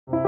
Well,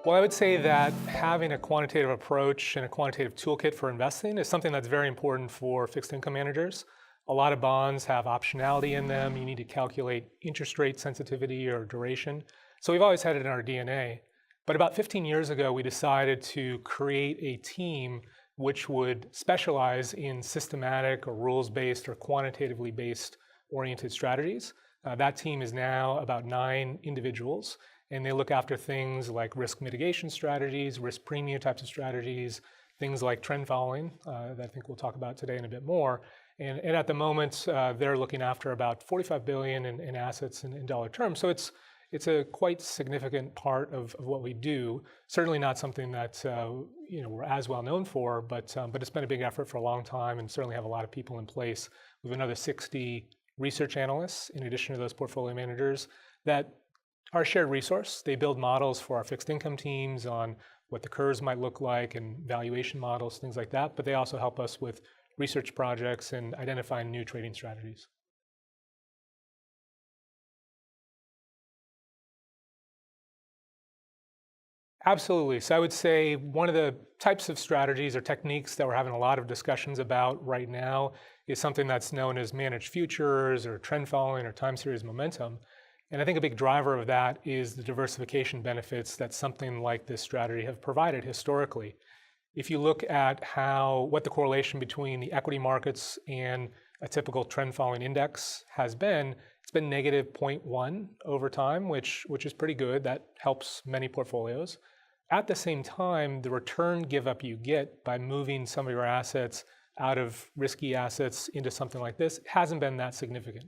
I would say that having a quantitative approach and a quantitative toolkit for investing is something that's very important for fixed income managers. A lot of bonds have optionality in them. You need to calculate interest rate sensitivity or duration. So we've always had it in our DNA. But about 15 years ago, we decided to create a team which would specialize in systematic or rules-based or quantitatively based oriented strategies. That team is now about 9 individuals. And they look after things like risk mitigation strategies, risk premium types of strategies, things like trend following that I think we'll talk about today in a bit more. And at the moment, they're looking after about 45 billion in assets in dollar terms. So it's a quite significant part of what we do. Certainly not something that we're as well known for, but it's been a big effort for a long time, and certainly have a lot of people in place. We have another 60 research analysts in addition to those portfolio managers that are a shared resource. They build models for our fixed income teams on what the curves might look like and valuation models, things like that. But they also help us with research projects and identifying new trading strategies. Absolutely. So I would say one of the types of strategies or techniques that we're having a lot of discussions about right now is something that's known as managed futures or trend following or time series momentum. And I think a big driver of that is the diversification benefits that something like this strategy have provided historically. If you look at what the correlation between the equity markets and a typical trend following index has been, it's been negative 0.1 over time, which is pretty good. That helps many portfolios. At the same time, the return give up you get by moving some of your assets out of risky assets into something like this hasn't been that significant.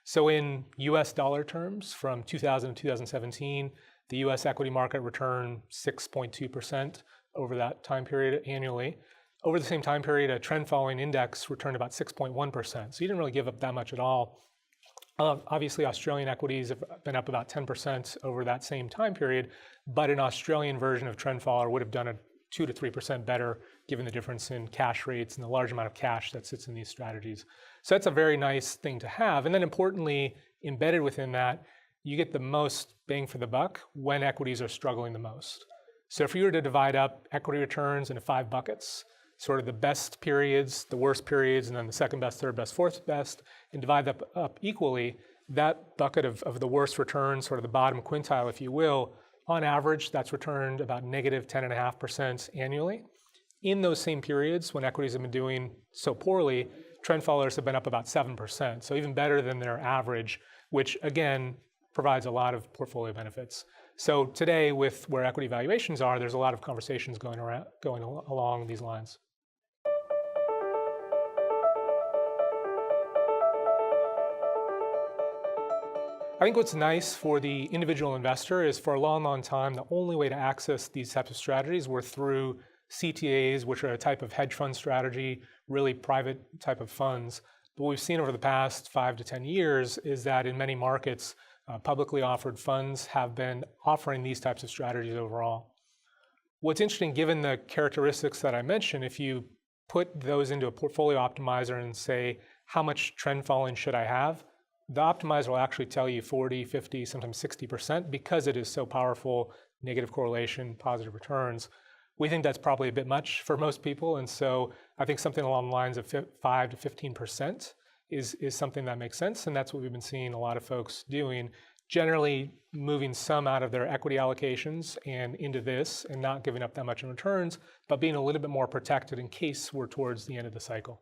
So in US dollar terms, from 2000 to 2017, the US equity market returned 6.2% over that time period annually. Over the same time period, a trend following index returned about 6.1%. So you didn't really give up that much at all. Obviously, Australian equities have been up about 10% over that same time period, but an Australian version of trend follower would have done a 2 to 3% better given the difference in cash rates and the large amount of cash that sits in these strategies. So that's a very nice thing to have. And then importantly, embedded within that, you get the most bang for the buck when equities are struggling the most. So if you were to divide up equity returns into 5 buckets, sort of the best periods, the worst periods, and then the second best, third best, fourth best, and divide that up equally, that bucket of the worst returns, sort of the bottom quintile, if you will, on average, that's returned about negative 10.5% annually. In those same periods, when equities have been doing so poorly, trend followers have been up about 7%, so even better than their average, which again provides a lot of portfolio benefits. So today, with where equity valuations are, there's a lot of conversations going along these lines. I think what's nice for the individual investor is for a long, long time, the only way to access these types of strategies were through CTAs, which are a type of hedge fund strategy, really private type of funds. But what we've seen over the past 5 to 10 years is that in many markets, publicly offered funds have been offering these types of strategies overall. What's interesting, given the characteristics that I mentioned, if you put those into a portfolio optimizer and say, how much trend following should I have? The optimizer will actually tell you 40, 50, sometimes 60% because it is so powerful, negative correlation, positive returns. We think that's probably a bit much for most people. And so I think something along the lines of 5 to 15% is something that makes sense. And that's what we've been seeing a lot of folks doing, generally moving some out of their equity allocations and into this and not giving up that much in returns, but being a little bit more protected in case we're towards the end of the cycle.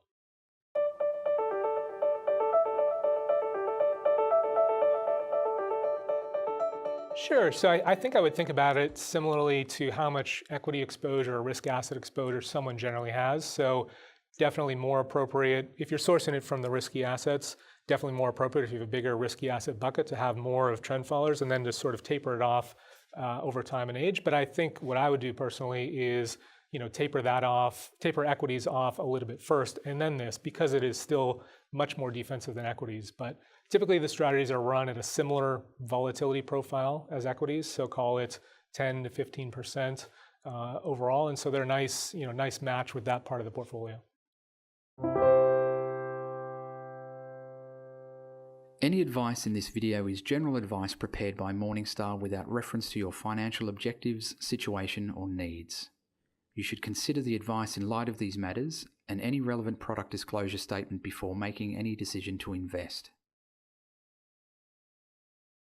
Sure. So I think I would think about it similarly to how much equity exposure or risk asset exposure someone generally has. So definitely more appropriate, if you're sourcing it from the risky assets, definitely more appropriate if you have a bigger risky asset bucket to have more of trend followers and then just sort of taper it off over time and age. But I think what I would do personally is taper equities off a little bit first and then this, because it is still much more defensive than equities. But typically the strategies are run at a similar volatility profile as equities, so call it 10 to 15% overall. And so they're nice match with that part of the portfolio. Any advice in this video is general advice prepared by Morningstar without reference to your financial objectives, situation, or needs. You should consider the advice in light of these matters and any relevant product disclosure statement before making any decision to invest.